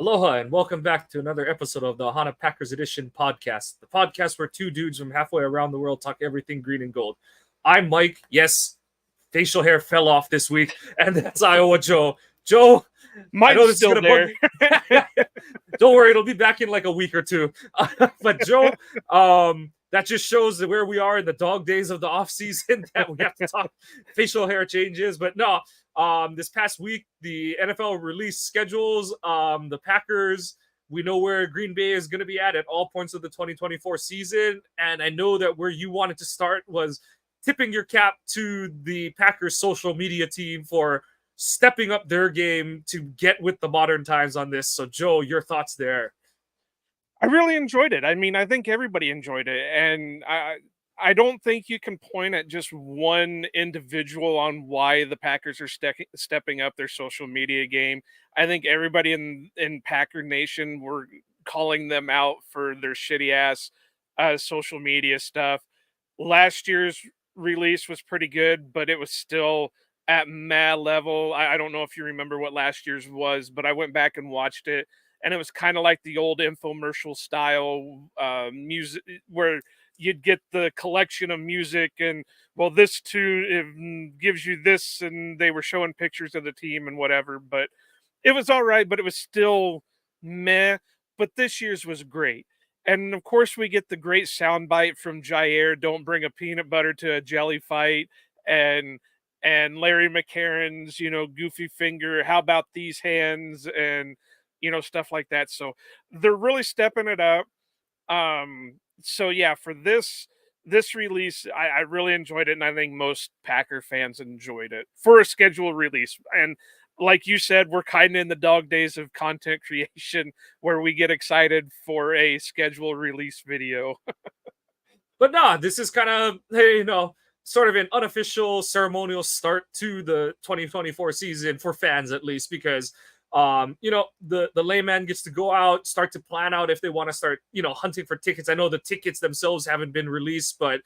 Aloha and welcome back to another episode of the Ohana Packers Edition podcast, the podcast where two dudes from halfway around the world talk everything green and gold. I'm Mike. Yes, facial hair fell off this week, and that's Iowa Joe. Joe, I know Mine's this is still going to bug there. you. Don't worry, it'll be back in like a week or two. But Joe, that just shows where we are in the dog days of the off season that we have to talk facial hair changes. But no, this past week the NFL released schedules. The Packers, we know where Green Bay is going to be at all points of the 2024 season, and I know that where you wanted to start was tipping your cap to the Packers social media team for stepping up their game to get with the modern times on this. So Joe, your thoughts there? I really enjoyed it. I mean, I think everybody enjoyed it, and I don't think you can point at just one individual on why the Packers are stepping up their social media game. I think everybody in Packer Nation were calling them out for their shitty ass social media stuff. Last year's release was pretty good, but it was still at mad level. I don't know if you remember what last year's was, but I went back and watched it, and it was kind of like the old infomercial style music where you'd get the collection of music and, well, this tune gives you this, and they were showing pictures of the team and whatever, but it was all right, but it was still meh. But this year's was great. And of course, we get the great soundbite from Jair, "Don't bring a peanut butter to a jelly fight," and Larry McCarron's, goofy finger, "How about these hands?" and stuff like that. So they're really stepping it up. So yeah, for this release, I really enjoyed it, and I think most Packer fans enjoyed it for a scheduled release. And like you said, we're kind of in the dog days of content creation where we get excited for a scheduled release video. But nah, this is kind of, hey, sort of an unofficial ceremonial start to the 2024 season for fans, at least, because the layman gets to go out, start to plan out if they want to start, hunting for tickets. I know the tickets themselves haven't been released, but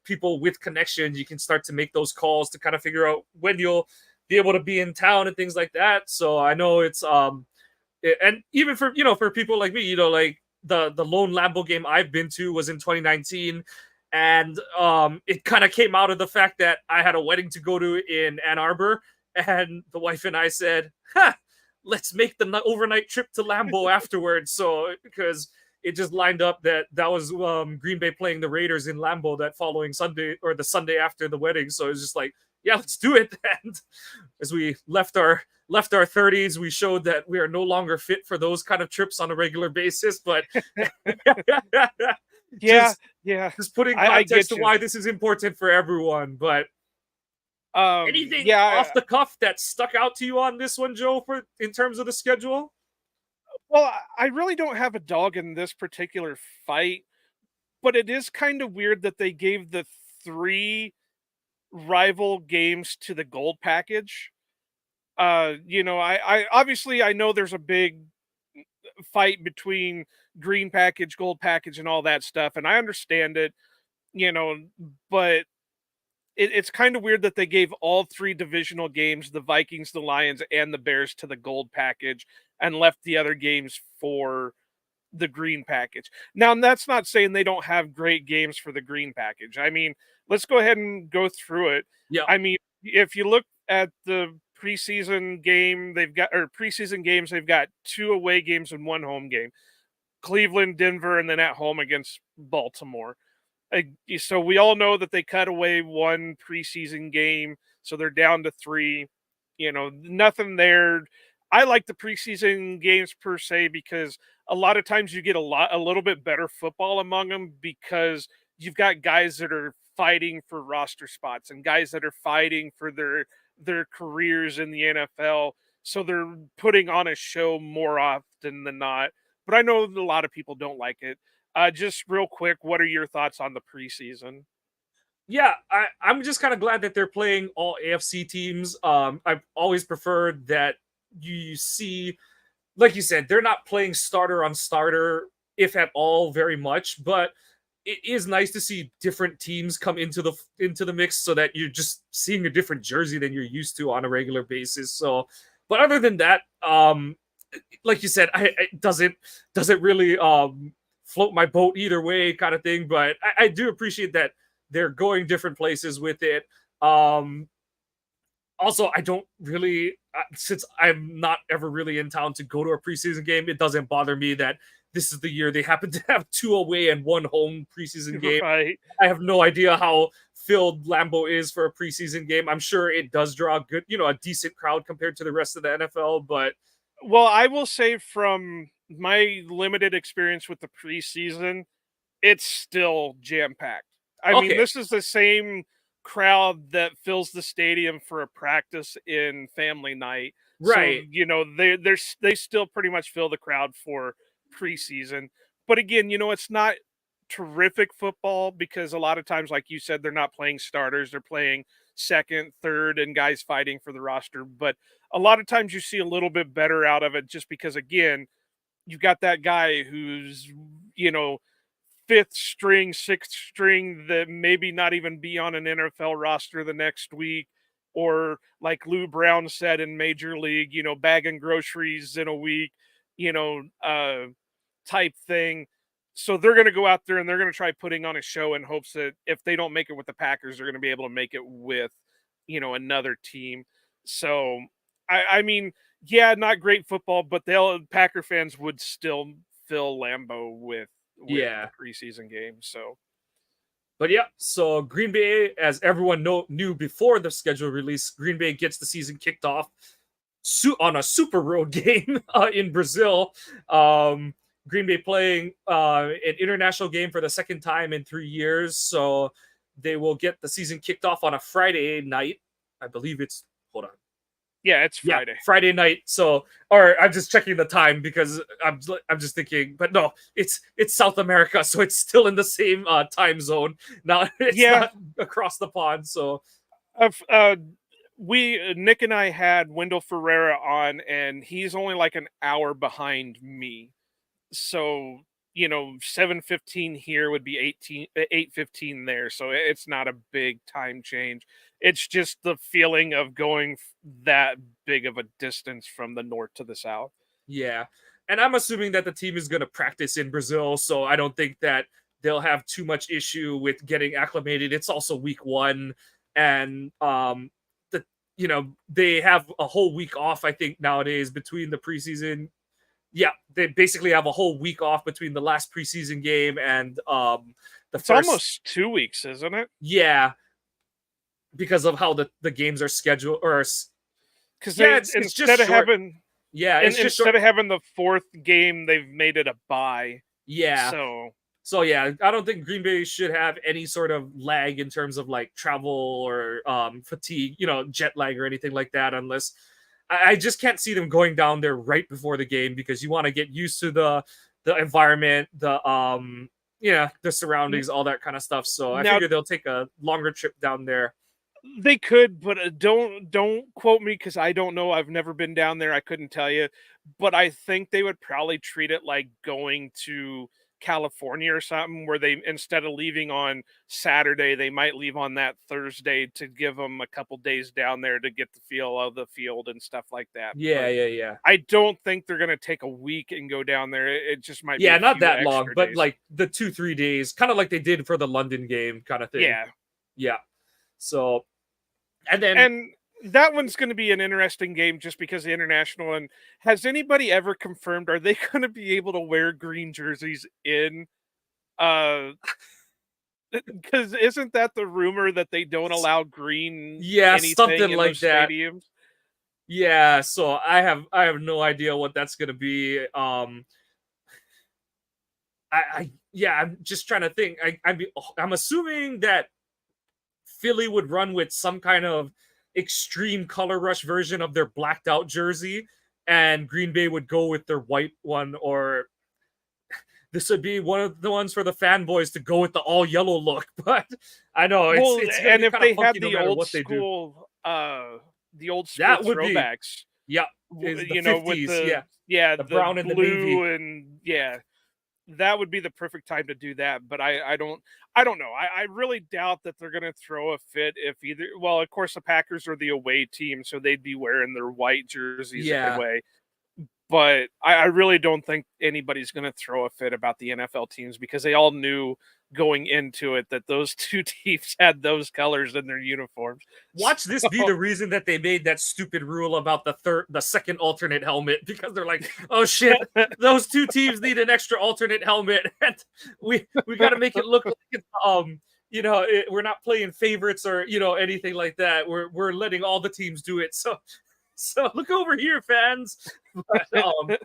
people with connections, you can start to make those calls to kind of figure out when you'll be able to be in town and things like that. So I know it's and even for people like me, like the lone Lambo game I've been to was in 2019, and it kind of came out of the fact that I had a wedding to go to in Ann Arbor, and the wife and I said, let's make the overnight trip to Lambeau afterwards. So because it just lined up that was Green Bay playing the Raiders in Lambeau that following Sunday, or the Sunday after the wedding. So it was just like, yeah, let's do it. And as we left our 30s, we showed that we are no longer fit for those kind of trips on a regular basis. But Yeah, yeah, just putting I context get to you. why this is important for everyone. But anything Yeah. off the cuff that stuck out to you on this one, Joe, for in terms of the schedule? Well, I really don't have a dog in this particular fight, but it is kind of weird that they gave the three rival games to the gold package. I obviously I know there's a big fight between green package, gold package, and all that stuff, and I understand it, you know, but it's kind of weird that they gave all three divisional games, the Vikings, the Lions, and the Bears, to the gold package and left the other games for the green package. Now, that's not saying they don't have great games for the green package. I mean, let's go ahead and go through it. Yeah. I mean, if you look at the preseason game, preseason games, they've got two away games and one home game. Cleveland, Denver, and then at home against Baltimore. So we all know that they cut away one preseason game, so they're down to three. Nothing there. I like the preseason games per se because a lot of times you get a little bit better football among them because you've got guys that are fighting for roster spots and guys that are fighting for their careers in the NFL. So they're putting on a show more often than not. But I know a lot of people don't like it. Just real quick, what are your thoughts on the preseason? Yeah, I'm just kind of glad that they're playing all AFC teams. I've always preferred that you see, like you said, they're not playing starter on starter, if at all, very much. But it is nice to see different teams come into the mix, so that you're just seeing a different jersey than you're used to on a regular basis. So, but other than that, like you said, it doesn't really float my boat either way, kind of thing. But I do appreciate that they're going different places with it. Um, Also, I don't really, since I'm not ever really in town to go to a preseason game, it doesn't bother me that this is the year they happen to have two away and one home preseason game. Right. I have no idea how filled Lambeau is for a preseason game. I'm sure it does draw a good, a decent crowd compared to the rest of the NFL, but Well, I will say from my limited experience with the preseason, it's still jam packed. I mean, okay, this is the same crowd that fills the stadium for a practice in family night. So, right. they still pretty much fill the crowd for preseason. But again, it's not terrific football because a lot of times, like you said, they're not playing starters, they're playing second, third, and guys fighting for the roster. But a lot of times you see a little bit better out of it just because, again, you've got that guy who's, you know, fifth string, sixth string that maybe not even be on an NFL roster the next week. Or like Lou Brown said in Major League, bagging groceries in a week, you know, uh, type thing. So they're going to go out there and they're going to try putting on a show in hopes that if they don't make it with the Packers, they're going to be able to make it with, another team. So, I mean, yeah, not great football, but Packer fans would still fill Lambeau with the Yeah. preseason game. So But yeah, so Green Bay, as everyone knew before the schedule release, Green Bay gets the season kicked off on a super road game in Brazil. Green Bay playing an international game for the second time in 3 years, so they will get the season kicked off on a Friday night. I believe it's hold on. yeah, it's Yeah, Friday. Friday night. So, or I'm just checking the time because I'm just thinking, but no, it's South America, so it's still in the same time zone. Now it's Yeah, not across the pond. So I've, we Nick and I had Wendell Ferreira on, and he's only like an hour behind me. So 7:15 here would be 8:15 there, so it's not a big time change. It's just the feeling of going that big of a distance from the north to the south. yeah, and I'm assuming that the team is going to practice in Brazil, so I don't think that they'll have too much issue with getting acclimated. It's also week one, and the they have a whole week off. I think nowadays between the preseason. Yeah, they basically have a whole week off between the last preseason game and the It's first. almost 2 weeks, isn't it? Yeah, because of how the games are scheduled. Because Yeah, they it's just short. Yeah, it's just short. instead of having the fourth game, they've made it a bye. Yeah. So So yeah, I don't think Green Bay should have any sort of lag in terms of like travel or fatigue, jet lag or anything like that, unless I just can't see them going down there right before the game because you want to get used to the environment, the n- surroundings, all that kind of stuff. So I now figure they'll take a longer trip down there. they could, but don't quote me because I don't know. I've never been down there. I couldn't tell you, but I think they would probably treat it like going to California or something, where they instead of leaving on Saturday, they might leave on that Thursday to give them a couple days down there to get the feel of the field and stuff like that. Yeah, But yeah, yeah. I don't think they're going to take a week and go down there. It just might be Yeah, a not few that long, extra but days. like the 2-3 days, kind of like they did for the London game, kind of thing. Yeah, Yeah. So and then and that one's going to be an interesting game just because the international. And has anybody ever confirmed, are they going to be able to wear green jerseys in uh because isn't that the rumor that they don't allow green yeah, anything something in like those that. stadiums? Yeah, so I have no idea what that's gonna be. Yeah, I'm just trying to think. I'm assuming that Philly would run with some kind of extreme color rush version of their blacked out jersey, and Green Bay would go with their white one, or this would be one of the ones for the fanboys to go with the all yellow look. But I know it's Well, it's gonna and be if kind of they funky had no matter what they do. the old school That would be throwbacks, yeah, is the with 50s, the yeah, the the brown and the navy. blue, and yeah, that would be the perfect time to do that. But I don't know. I really doubt that they're gonna throw a fit if either. Well, of course the Packers are the away team, so they'd be wearing their white jerseys Yeah. anyway. But I really don't think anybody's going to throw a fit about the NFL teams because they all knew going into it that those two teams had those colors in their uniforms. Watch this be the reason that they made that stupid rule about the second alternate helmet, because they're like, oh shit, those two teams need an extra alternate helmet, and we got to make it look like it's, we're not playing favorites or anything like that. We're letting all the teams do it. So look over here, fans. But,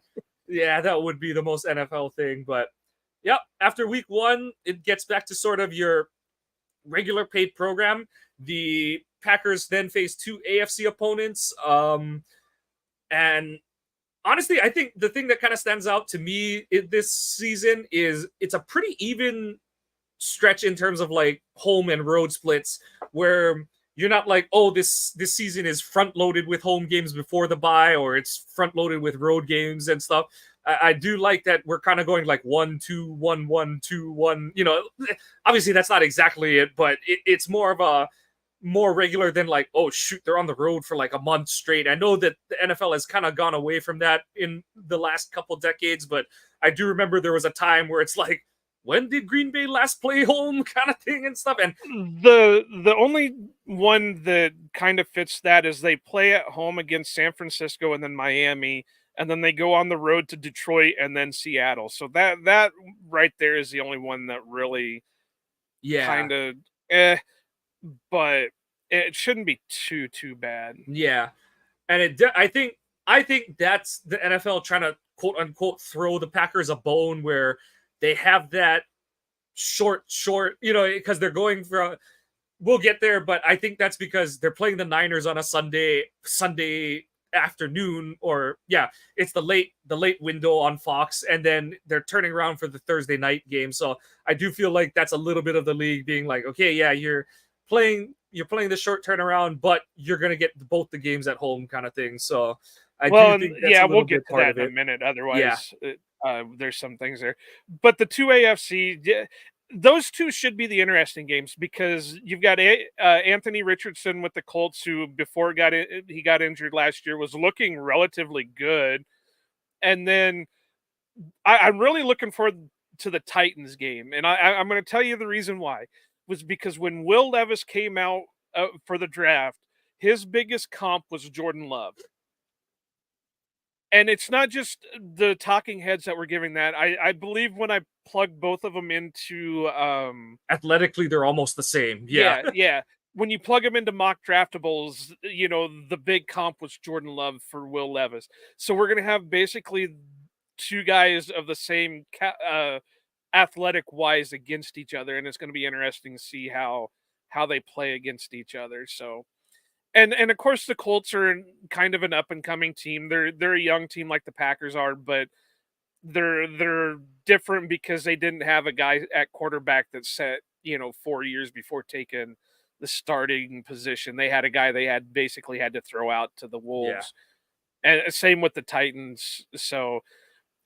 yeah, that would be the most NFL thing. But yep, after week 1, it gets back to sort of your regular paid program. The Packers then face 2 AFC opponents. And honestly, I think the thing that kind of stands out to me this season is it's a pretty even stretch in terms of like home and road splits, where you're not like, oh, this season is front loaded with home games before the bye, or it's front loaded with road games and stuff. I do like that we're kind of going like 1-2, 1-1, 2-1. Obviously that's not exactly it, but it's more of a more regular than like, oh shoot, they're on the road for like a month straight. I know that the NFL has kind of gone away from that in the last couple decades, but I do remember there was a time where it's like, when did Green Bay last play home, kind of thing and stuff. And the only one that kind of fits that is they play at home against San Francisco and then Miami, and then they go on the road to Detroit and then Seattle. So that right there is the only one that really kind of but it shouldn't be too bad. Yeah. And I think that's the NFL trying to quote unquote throw the Packers a bone, where they have that short, because they're going for we'll get there, but I think that's because they're playing the Niners on a Sunday afternoon, or it's the late window on Fox, and then they're turning around for the Thursday night game. So I do feel like that's a little bit of the league being like, okay, yeah, you're playing the short turnaround, but you're gonna get both the games at home, kind of thing. So I do think that's we'll get to that in a minute. Otherwise, there's some things there, but the two AFC. Those two should be the interesting games because you've got Anthony Richardson with the Colts, who before he got injured last year was looking relatively good, and then I'm really looking forward to the Titans game, and I'm going to tell you the reason why was because when Will Levis came out for the draft, his biggest comp was Jordan Love. And it's not just the talking heads that were giving that. I believe when I plug both of them into athletically, they're almost the same. Yeah. When you plug them into mock draftables, the big comp was Jordan Love for Will Levis. So we're going to have basically two guys of the same athletic wise against each other, and it's going to be interesting to see how they play against each other. So. And of course the Colts are kind of an up and coming team. They're a young team like the Packers are, but they're different because they didn't have a guy at quarterback that set 4 years before taking the starting position. They had a guy they had basically had to throw out to the Wolves, and same with the Titans. So.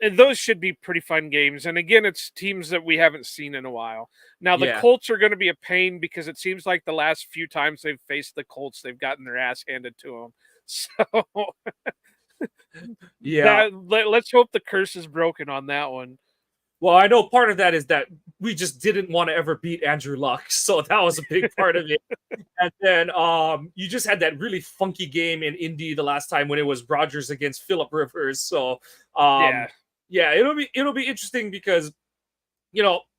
And those should be pretty fun games. And again, it's teams that we haven't seen in a while. Now, the Colts are going to be a pain because it seems like the last few times they've faced the Colts, they've gotten their ass handed to them. So, let's hope the curse is broken on that one. Well, I know part of that is that we just didn't want to ever beat Andrew Luck, so that was a big part of it. And then you just had that really funky game in Indy the last time when it was Rodgers against Phillip Rivers. So it'll be interesting because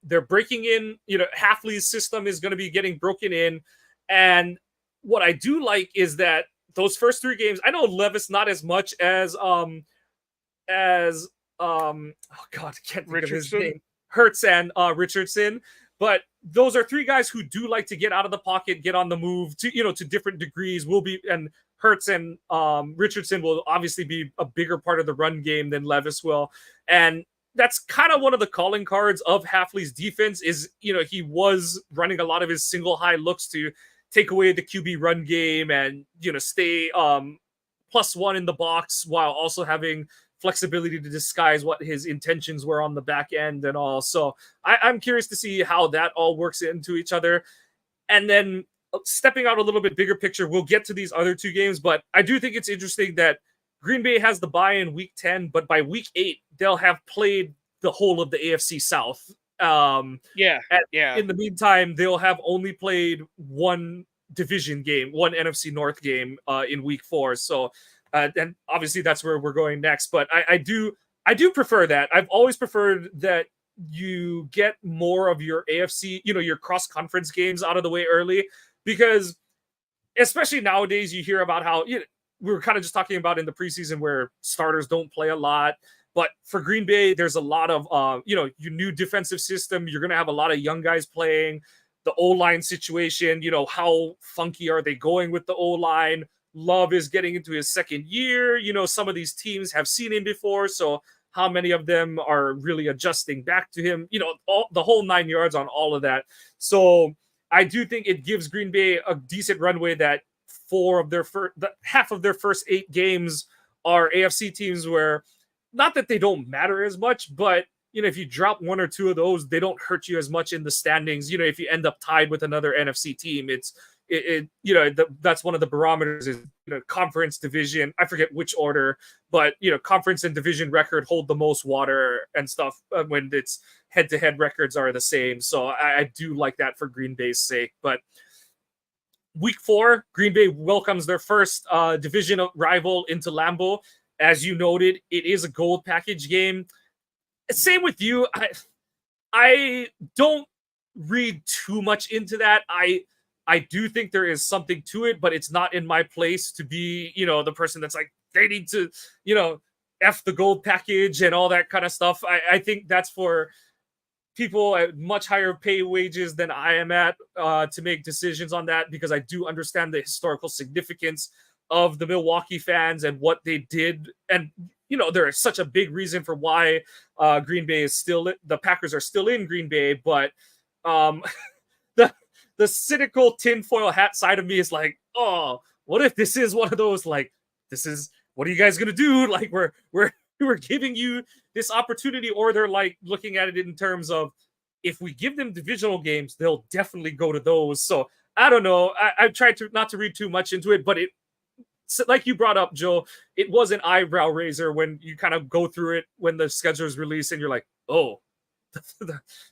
they're breaking in. Hafley's system is going to be getting broken in, and what I do like is that those first 3 games. I know Levis not as much as oh god, I can't think of his name. Hurts and Richardson, but those are 3 guys who do like to get out of the pocket, get on the move to different degrees. And Hurts and Richardson will obviously be a bigger part of the run game than Levis will, and that's kind of one of the calling cards of Hafley's defense. Is he was running a lot of his single high looks to take away the QB run game and stay +1 in the box while also having flexibility to disguise what his intentions were on the back end and all. So I'm curious to see how that all works into each other. And then stepping out a little bit bigger picture, we'll get to these other 2 games, but I do think it's interesting that Green Bay has the bye in week 10, but by week 8, they'll have played the whole of the AFC South. Yeah, And yeah. in the meantime, they'll have only played one division game, one NFC North game in week 4. So, and obviously that's where we're going next. But I do prefer that. I've always preferred that you get more of your AFC, your cross conference games out of the way early, because especially nowadays you hear about how we were kind of just talking about in the preseason where starters don't play a lot. But for Green Bay, there's a lot of your new defensive system. You're going to have a lot of young guys playing. The O-line situation, how funky are they going with the O-line? Love is getting into his second year. Some of these teams have seen him before, so how many of them are really adjusting back to him? The whole 9 yards on all of that. So I do think it gives Green Bay a decent runway that half of their first 8 games are AFC teams where, not that they don't matter as much, but if you drop 1 or 2 of those, they don't hurt you as much in the standings. If you end up tied with another NFC team, that's one of the barometers is conference, division. I forget which order, but conference and division record hold the most water and stuff when it's head-to-head records are the same. So I do like that for Green Bay's sake. But week 4, Green Bay welcomes their first division rival into Lambeau. As you noted, it is a gold package game. Same with you. I don't read too much into that. I do think there is something to it, but it's not in my place to be, the person that's like, they need to, F the gold package and all that kind of stuff. I think that's for people at much higher pay wages than I am at to make decisions on that, because I do understand the historical significance of the Milwaukee fans and what they did. And, there is such a big reason for why Green Bay is the Packers are still in Green Bay. But the cynical tinfoil hat side of me is like, oh, what if this is one of those, like, what are you guys going to do? Like, we're giving you this opportunity, or they're like looking at it in terms of, if we give them divisional games, they'll definitely go to those. So I don't know. I've tried to not to read too much into it, but like you brought up, Joe, it was an eyebrow raiser when you kind of go through it when the schedule is released and you're like, oh,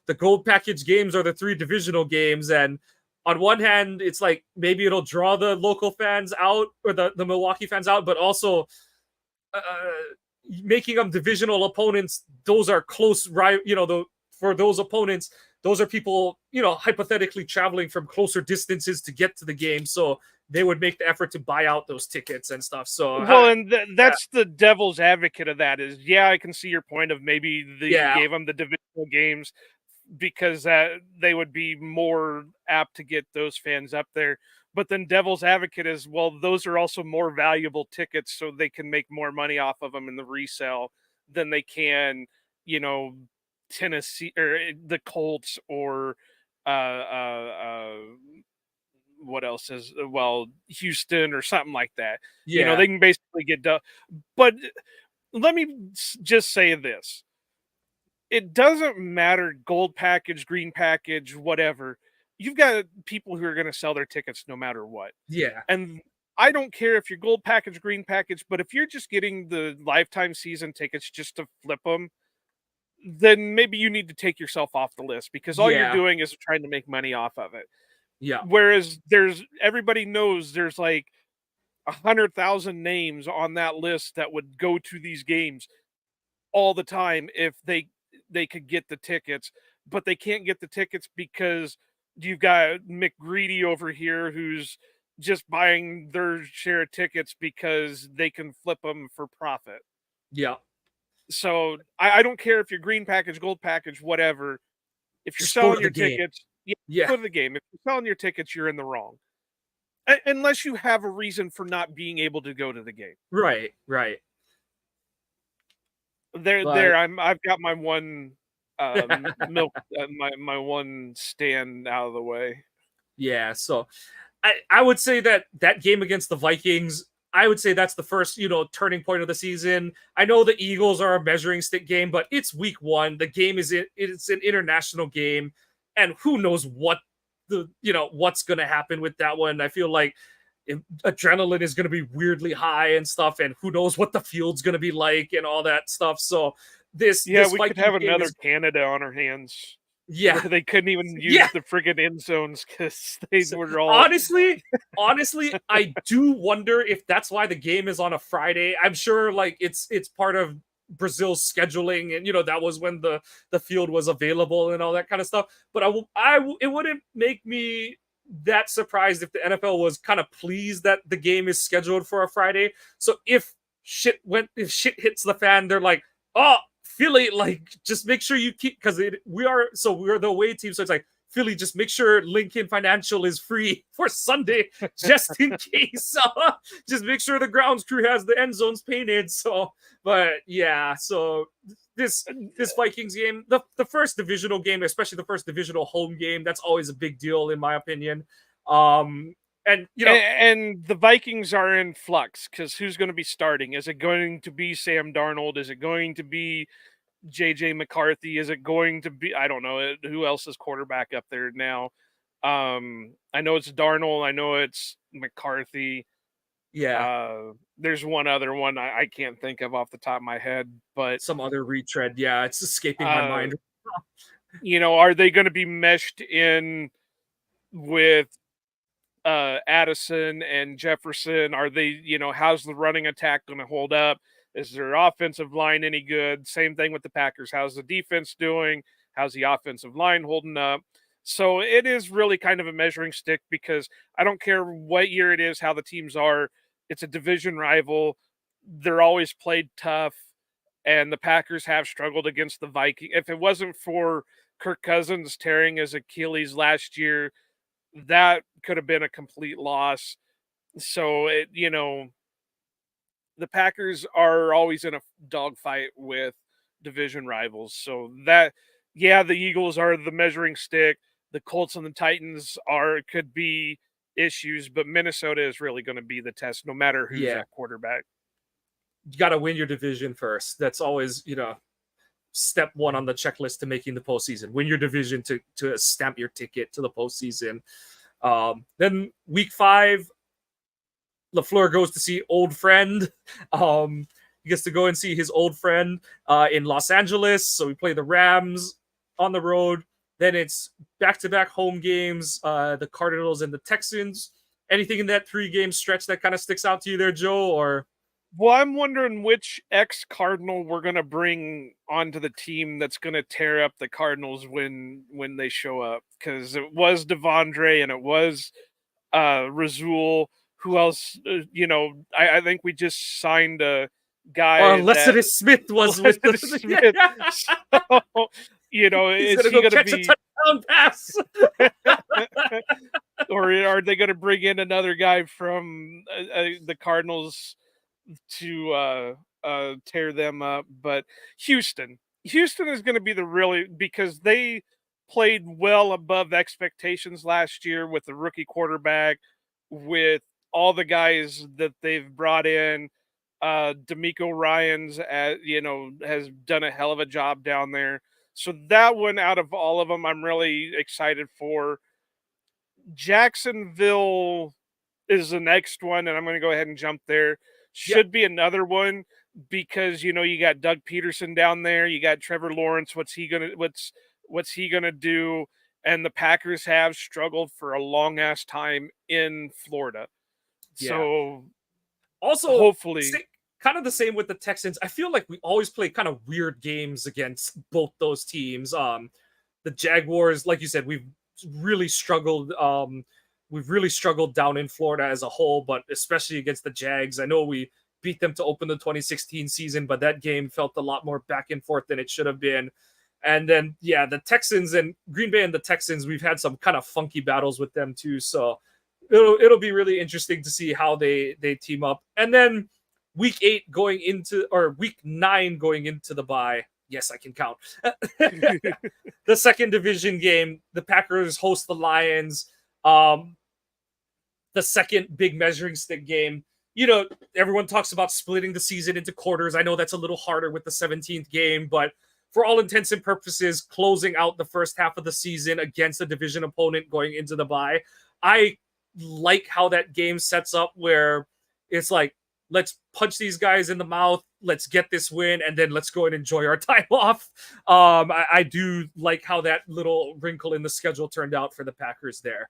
the gold package games are the 3 divisional games. And on one hand, it's like maybe it'll draw the local fans out, or the Milwaukee fans out, but also making them divisional opponents. Those are close, right? For those opponents, those are people, hypothetically traveling from closer distances to get to the game. So they would make the effort to buy out those tickets and stuff. So, well, and that's the devil's advocate of that is, I can see your point of maybe you gave them the divisional games because they would be more apt to get those fans up there. But then devil's advocate is, well, those are also more valuable tickets, so they can make more money off of them in the resale than they can, Tennessee or the Colts or what else is Houston or something like that. They can basically get done. But let me just say this. It doesn't matter gold package, green package, whatever. You've got people who are going to sell their tickets no matter what. Yeah. And I don't care if you're gold package, green package, but if you're just getting the lifetime season tickets just to flip them, then maybe you need to take yourself off the list, because all you're doing is trying to make money off of it. Yeah. Whereas everybody knows there's like 100,000 names on that list that would go to these games all the time if they could get the tickets, but they can't get the tickets because you've got McGreedy over here who's just buying their share of tickets because they can flip them for profit. Yeah. So I don't care if you're green package, gold package, whatever. If you're Just selling your tickets, go to the game. If you're selling your tickets, you're in the wrong. Unless you have a reason for not being able to go to the game. Right. I've got my one milk, my one stand out of the way. Yeah. So I would say that game against the Vikings, I would say that's the first, turning point of the season. I know the Eagles are a measuring stick game, but it's week 1. The game it's an international game, and who knows what's going to happen with that one. I feel like, adrenaline is going to be weirdly high and stuff, and who knows what the field's going to be like and all that stuff. So Yeah, this we could Vikings have game another is, Canada on our hands where yeah, they couldn't even yeah. use the friggin' end zones because they So, were all. honestly, I do wonder if that's why the game is on a Friday. I'm sure like it's part of Brazil's scheduling, and that was when the field was available and all that kind of stuff. But it wouldn't make me that surprised if the NFL was kind of pleased that the game is scheduled for a Friday. So if shit hits the fan, they're like, oh, Philly, like just make sure you keep, because we're the away team, so it's like, Philly, just make sure Lincoln Financial is free for Sunday, just in case. Just make sure the grounds crew has the end zones painted. So, but yeah, so this Vikings game, the first divisional game, especially the first divisional home game, that's always a big deal in my opinion. And And the Vikings are in flux because who's going to be starting? Is it going to be Sam Darnold? Is it going to be JJ McCarthy? Is it going to be, I don't know, who else is quarterback up there now? I know it's Darnold. I know it's McCarthy. yeah, There's one other one I can't think of off the top of my head, but some other retread. Yeah, it's escaping my mind. are they going to be meshed in with Addison and Jefferson? Are they, how's the running attack going to hold up? Is their offensive line any good? Same thing with the Packers. How's the defense doing? How's the offensive line holding up? So it is really kind of a measuring stick because I don't care what year it is, how the teams are. It's a division rival. They're always played tough, and the Packers have struggled against the Vikings. If it wasn't for Kirk Cousins tearing his Achilles last year, that could have been a complete loss. So the Packers are always in a dogfight with division rivals. So that, yeah, the Eagles are the measuring stick. The Colts and the Titans could be issues, but Minnesota is really going to be the test, no matter who's Yeah, at quarterback. you got to win your division first. That's always step one on the checklist to making the postseason. Win your division to stamp your ticket to the postseason. Then week 5, LaFleur goes to see old friend. He gets to go and see his old friend in Los Angeles. So we play the Rams on the road. Then it's back-to-back home games, the Cardinals and the Texans. Anything in that 3-game stretch that kind of sticks out to you there, Joe? Or Well, I'm wondering which ex-Cardinal we're going to bring onto the team that's going to tear up the Cardinals when they show up, because it was Devondre and it was Razul. Who else? I think we just signed a guy that Lester Smith was with the Smith. So, He's is gonna he go going to catch a be, touchdown pass. or are they going to bring in another guy from the Cardinals to tear them up? But Houston is going to be because they played well above expectations last year with the rookie quarterback, with all the guys that they've brought in. D'Amico Ryans, has done a hell of a job down there. So that one, out of all of them, I'm really excited for. Jacksonville is the next one, and I'm going to go ahead and jump there. Should be another one because you got Doug Peterson down there, you got Trevor Lawrence. What's he gonna do? And the Packers have struggled for a long ass time in Florida, Yeah. so Also, hopefully, kind of the same with the Texans. I feel like we always play kind of weird games against both those teams. The Jaguars, like you said, we've really struggled. We've really struggled down in Florida as a whole, but especially against the Jags. I know we beat them to open the 2016 season, but that game felt a lot more back and forth than it should have been. And then, yeah, the Texans and Green Bay and the Texans, we've had some kind of funky battles with them too. So it'll be really interesting to see how they team up. And then week 9 going into the bye. Yes, I can count. The second division game, the Packers host the Lions. The second big measuring stick game. Everyone talks about splitting the season into quarters. I know that's a little harder with the 17th game, but for all intents and purposes, closing out the first half of the season against a division opponent going into the bye, I like how that game sets up where it's like, let's punch these guys in the mouth, let's get this win, and then let's go and enjoy our time off. I do like how that little wrinkle in the schedule turned out for the Packers there.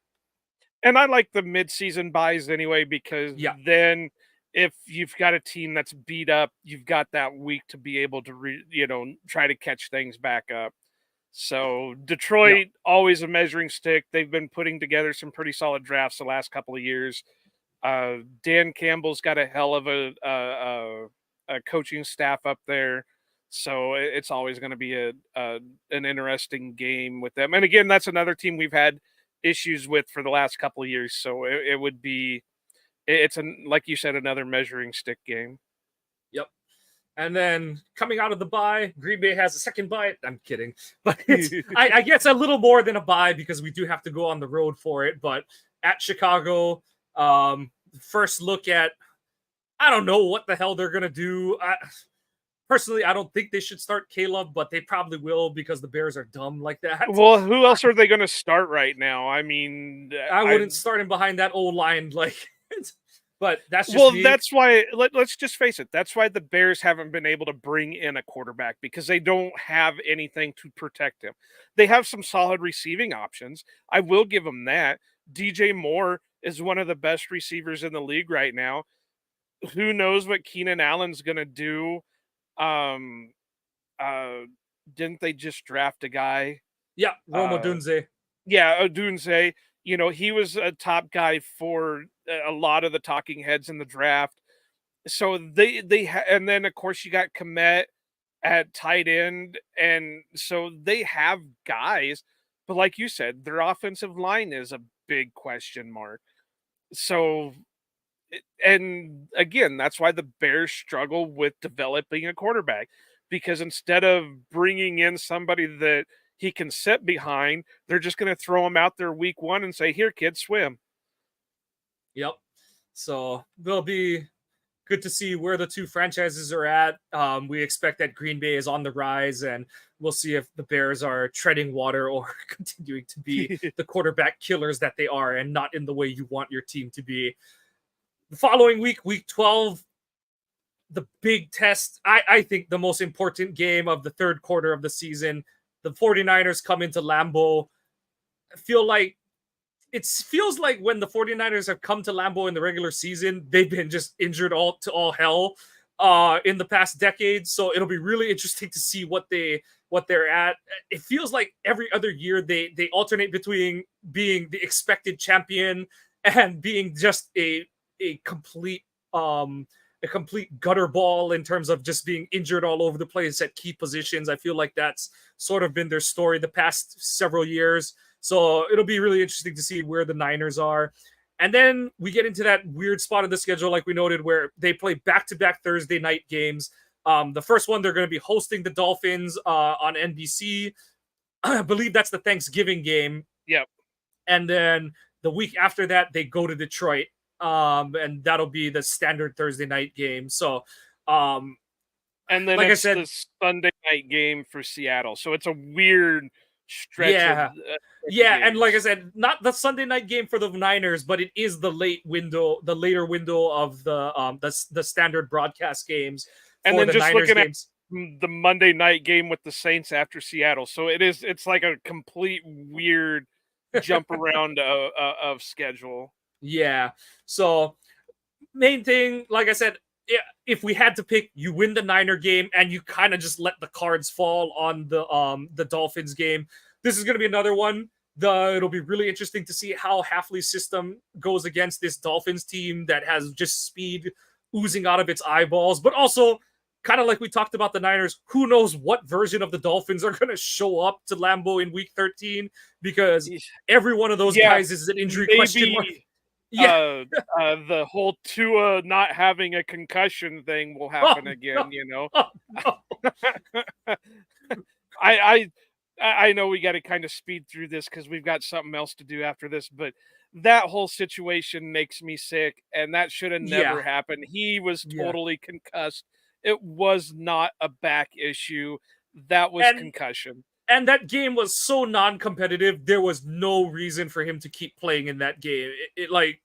And I like the mid-season buys anyway, because Yeah, then if you've got a team that's beat up, you've got that week to be able to try to catch things back up. So yeah, Detroit, always a measuring stick. They've been putting together some pretty solid drafts the last couple of years. Dan Campbell's got a hell of a coaching staff up there, so it's always going to be an interesting game with them. And again, that's another team we've had issues with for the last couple of years. So it would be it's an like you said, another measuring stick game. yep. And then coming out of the bye, Green Bay has a second bye. I'm kidding, but it's I guess a little more than a bye because we do have to go on the road for it. But at Chicago, first look at, I don't know what the hell they're gonna do. Personally, I don't think they should start Caleb, but they probably will because the Bears are dumb like that. Well, who else are they going to start right now? I mean, I wouldn't start him behind that old line, like, but that's just well, me. that's why. Let's just face it. That's why the Bears haven't been able to bring in a quarterback, because they don't have anything to protect him. They have some solid receiving options. I will give them that. DJ Moore is one of the best receivers in the league right now. Who knows what Keenan Allen's going to do? Um, uh, didn't they just draft a guy? Yeah, Roma Uh, Dunze. yeah, Odunze. He was a top guy for a lot of the talking heads in the draft. So and then of course you got Komet at tight end, and so they have guys, but like you said, their offensive line is a big question mark. So, and again, that's why the Bears struggle with developing a quarterback, because instead of bringing in somebody that he can sit behind, they're just going to throw him out there week one and say, "Here, kid, swim." Yep. So they'll be good to see where the two franchises are at. We expect that Green Bay is on the rise, and we'll see if the Bears are treading water or continuing to be the quarterback killers that they are and not in the way you want your team to be. The following week, week 12, the big test, I think the most important game of the third quarter of the season. The 49ers come into Lambeau. It feels like when the 49ers have come to Lambeau in the regular season, they've been just injured all hell in the past decade. So it'll be really interesting to see what they're at. It feels like every other year they alternate between being the expected champion and being just a complete gutter ball in terms of just being injured all over the place at key positions. I feel like that's sort of been their story the past several years. So it'll be really interesting to see where the Niners are. And then we get into that weird spot of the schedule, like we noted, where they play back-to-back Thursday night games. The first one, they're going to be hosting the Dolphins on NBC. I believe that's the Thanksgiving game. Yep. And then the week after that, they go to Detroit. And that'll be the standard Thursday night game. So, And then like I it's said, the Sunday night game for Seattle. So it's a weird stretch of yeah, yeah, and like I games. said, not the Sunday night game for the Niners, but it is the later window of the standard broadcast games And for then the just Niners looking at games. the Monday night game with the Saints after Seattle. So it's like a complete weird jump around of schedule. Yeah. So main thing, like I said, if we had to pick, you win the Niner game and you kind of just let the cards fall on the Dolphins game. This is going to be another one. It'll be really interesting to see how Hafley's system goes against this Dolphins team that has just speed oozing out of its eyeballs, but also kind of like we talked about the Niners, who knows what version of the Dolphins are going to show up to Lambeau in week 13, because every one of those Yeah, guys is an injury question mark. maybe Yeah. the whole Tua not having a concussion thing will Oh, happen again. no. Oh, no. I I know we got to kind of speed through this because we've got something else to do after this, but that whole situation makes me sick, and that should have Yeah. never happened. He was Yeah. totally concussed. It was not a back issue. That was And concussion. And that game was so non-competitive. There was no reason for him to keep playing in that game. It like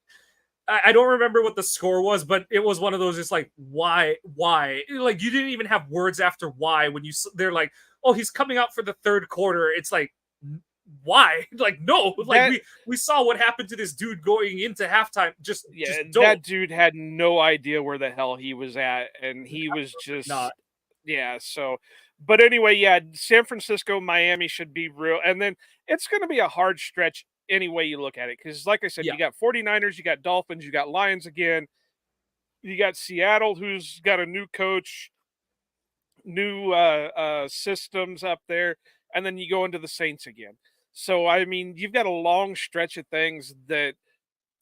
I don't remember what the score was, but it was one of those. It's like why? Like you didn't even have words after why when they're like, oh, he's coming out for the third quarter. It's like why? Like no, like That we saw what happened to this dude going into halftime. Just don't. that dude had no idea where the hell he was at, and he was just Not. so but anyway, yeah, San Francisco, Miami should be real, and then it's going to be a hard stretch any way you look at it, because like I said, Yeah. you got 49ers, you got Dolphins, you got Lions again, you got Seattle, who's got a new coach, new systems up there, and then you go into the Saints again. So I mean, you've got a long stretch of things that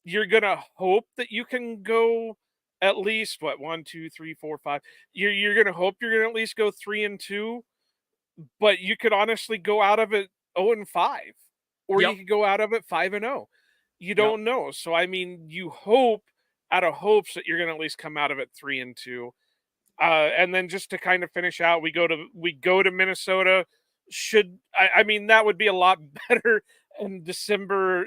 you're gonna hope that you can go at least what 1, 2, 3, 4, 5. You're gonna hope you're gonna at least go 3-2, but you could honestly go out of it 0-5, or Yep. you could go out of it 5-0. You Yep. don't know. So I mean, you hope out of hopes that you're gonna at least come out of it 3-2. And then just to kind of finish out, we go to Minnesota. I mean, that would be a lot better in December,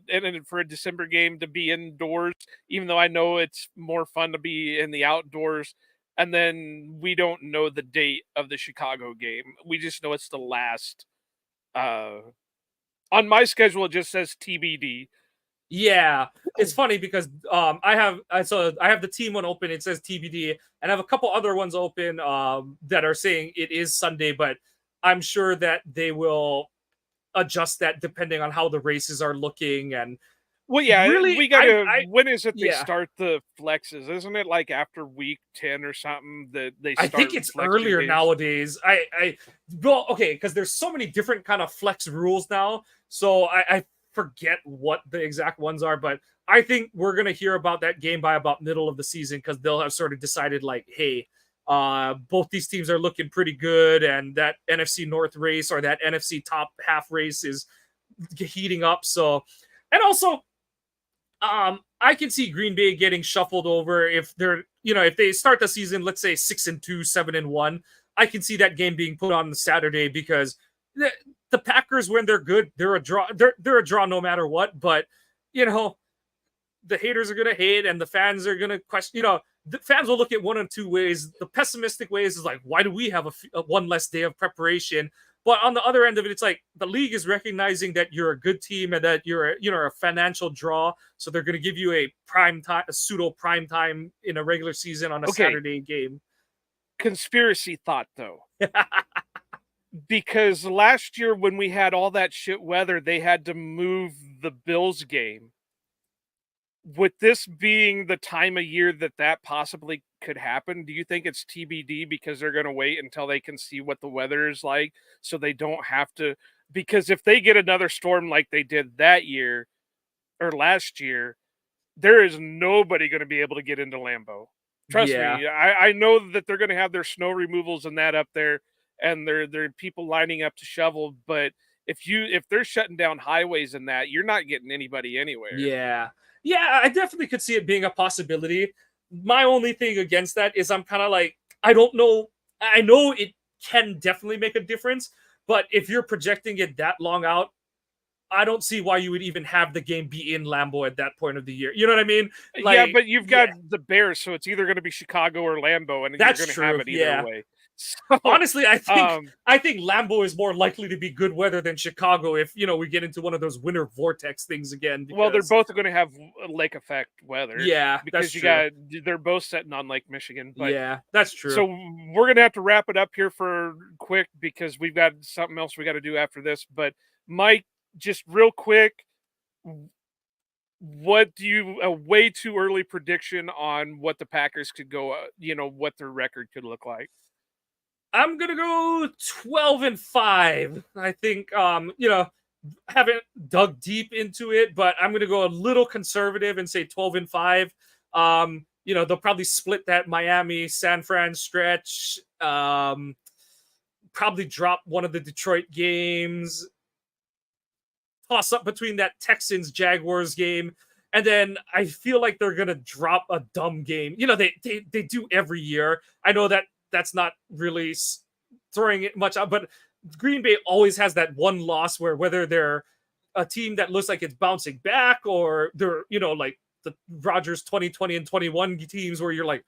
and for a December game to be indoors, even though I know it's more fun to be in the outdoors. And then we don't know the date of the Chicago game. We just know it's the last. On my schedule, it just says TBD. Yeah, it's funny because I have the team one open. It says TBD, and I have a couple other ones open that are saying it is Sunday, but I'm sure that they will adjust that depending on how the races are looking. And Well, yeah, really, we gotta. I When is it they yeah, start the flexes? Isn't it like after week 10 or something that they I start think it's flexing earlier games? nowadays. Well, okay, because there's so many different kind of flex rules now, so I forget what the exact ones are, but I think we're gonna hear about that game by about middle of the season because they'll have sort of decided like, hey, both these teams are looking pretty good, and that NFC North race or that NFC top half race is heating up. So, and also I can see Green Bay getting shuffled over if they're, if they start the season, let's say 6-2, 7-1. I can see that game being put on the Saturday because the Packers, when they're good, they're a draw. They're a draw no matter what. But you know, the haters are gonna hate, and the fans are gonna question. The fans will look at one of two ways. The pessimistic ways is like, why do we have a one less day of preparation? But on the other end of it, it's like the league is recognizing that you're a good team and that you're a financial draw. So they're going to give you a prime time, a pseudo prime time in a regular season on a Okay, Saturday game. conspiracy thought though, because last year when we had all that shit weather, they had to move the Bills game. With this being the time of year that possibly could happen, do you think it's TBD because they're going to wait until they can see what the weather is like, so they don't have to? Because if they get another storm like they did that year or last year, there is nobody going to be able to get into Lambeau. Trust Yeah. me, I know that they're going to have their snow removals and that up there, and there are people lining up to shovel. But if they're shutting down highways and that, you're not getting anybody anywhere. Yeah. Yeah, I definitely could see it being a possibility. My only thing against that is I'm kind of like, I don't know. I know it can definitely make a difference, but if you're projecting it that long out, I don't see why you would even have the game be in Lambeau at that point of the year. You know what I mean? Yeah, Like, but you've yeah, got the Bears, so it's either going to be Chicago or Lambeau, and you're that's going to have true. it either Yeah. way. So, Honestly, I think um, I think Lambeau is more likely to be good weather than Chicago if we get into one of those winter vortex things again. well, they're Because both going to have lake effect weather yeah, that's because true. they're both sitting on Lake Michigan. But Yeah, that's true. so we're going to have to wrap it up here for quick because we've got something else we got to do after this. But Mike, just real quick, what do you a way too early prediction on what the Packers could go? What their record could look like. I'm gonna go 12-5. I think haven't dug deep into it, but I'm gonna go a little conservative and say 12-5. They'll probably split that Miami San Fran stretch. Probably drop one of the Detroit games. Toss up between that Texans Jaguars game. And then I feel like they're gonna drop a dumb game. They do every year. I know that that's not really throwing it much out, but Green Bay always has that one loss where whether they're a team that looks like it's bouncing back or they're, like the Rodgers 2020 and 21 teams where you're like,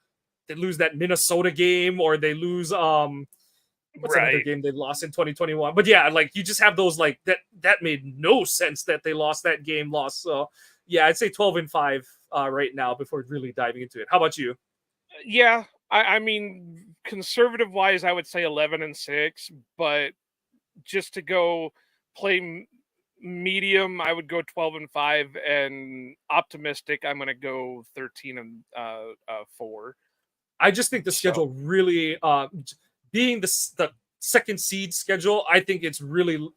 they lose that Minnesota game or they lose what's another Right. game they lost in 2021. But yeah, like you just have those like that made no sense that they lost that game lost. So yeah, I'd say 12-5 right now before really diving into it. How about you? Yeah, I mean, conservative wise, I would say 11-6, but just to go play medium, I would go 12-5, and optimistic, I'm going to go 13-4. I just think the So, schedule really, being the second seed schedule, I think it's really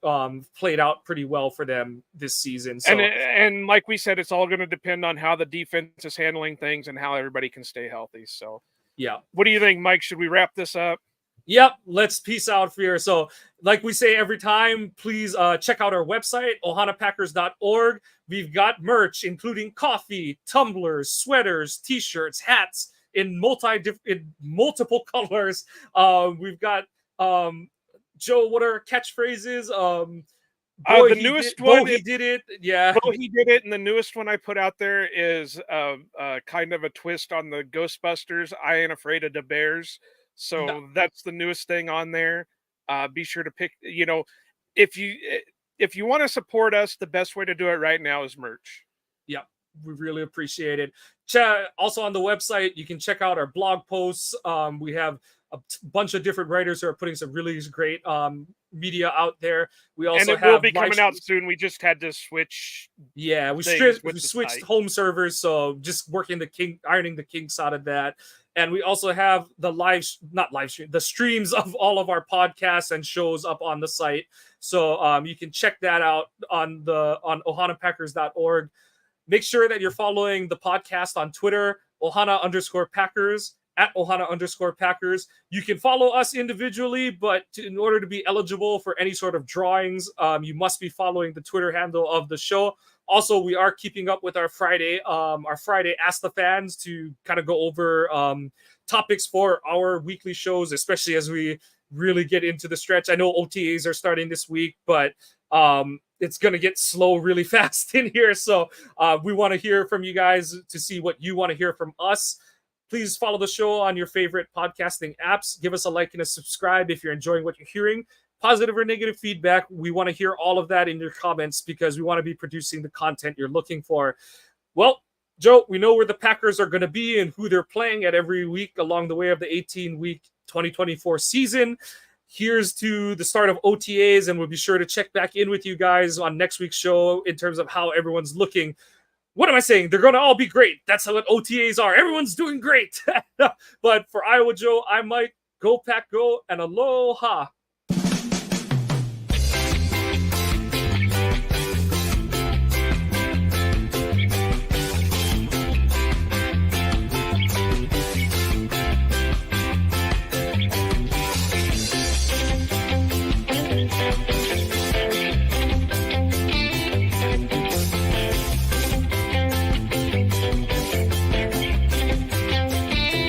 played out pretty well for them this season. So and like we said, it's all going to depend on how the defense is handling things and how everybody can stay healthy. So, yeah. what do you think, Mike? Should we wrap this up? Yep, let's peace out here. So, like we say every time, please check out our website, ohanapackers.org. We've got merch, including coffee, tumblers, sweaters, t-shirts, hats in multiple colors. We've got Joe, what are catchphrase? The newest one, he did it. Yeah. well, he did it, and the newest one I put out there is kind of a twist on the Ghostbusters. I ain't afraid of the bears. Yeah. So that's the newest thing on there. Be sure to pick. If you want to support us, the best way to do it right now is merch. Yeah, we really appreciate it. Also on the website, you can check out our blog posts. We have a bunch of different writers who are putting some really great media out there. We also and it will be coming out soon. We just had to switch. Yeah, we switched home servers, so just ironing the kinks out of that. And we also have the the streams of all of our podcasts and shows up on the site. So you can check that out on ohanapackers.org. Make sure that you're following the podcast on Twitter, Ohana_Packers, at Ohana_Packers. You can follow us individually, but in order to be eligible for any sort of drawings, you must be following the Twitter handle of the show. Also, we are keeping up with our Friday Ask the Fans to kind of go over topics for our weekly shows, especially as we really get into the stretch. I know OTAs are starting this week, but it's going to get slow really fast in here. So we want to hear from you guys to see what you want to hear from us. Please follow the show on your favorite podcasting apps. Give us a like and a subscribe if you're enjoying what you're hearing. Positive or negative feedback, we want to hear all of that in your comments because we want to be producing the content you're looking for. Well, Joe, we know where the Packers are going to be and who they're playing at every week along the way of the 18-week 2024 season. Here's to the start of OTAs, and we'll be sure to check back in with you guys on next week's show in terms of how everyone's looking. What am I saying? They're going to all be great. That's how what OTAs are. Everyone's doing great. But for Iowa Joe, I'm Mike. Go Pack Go, and aloha.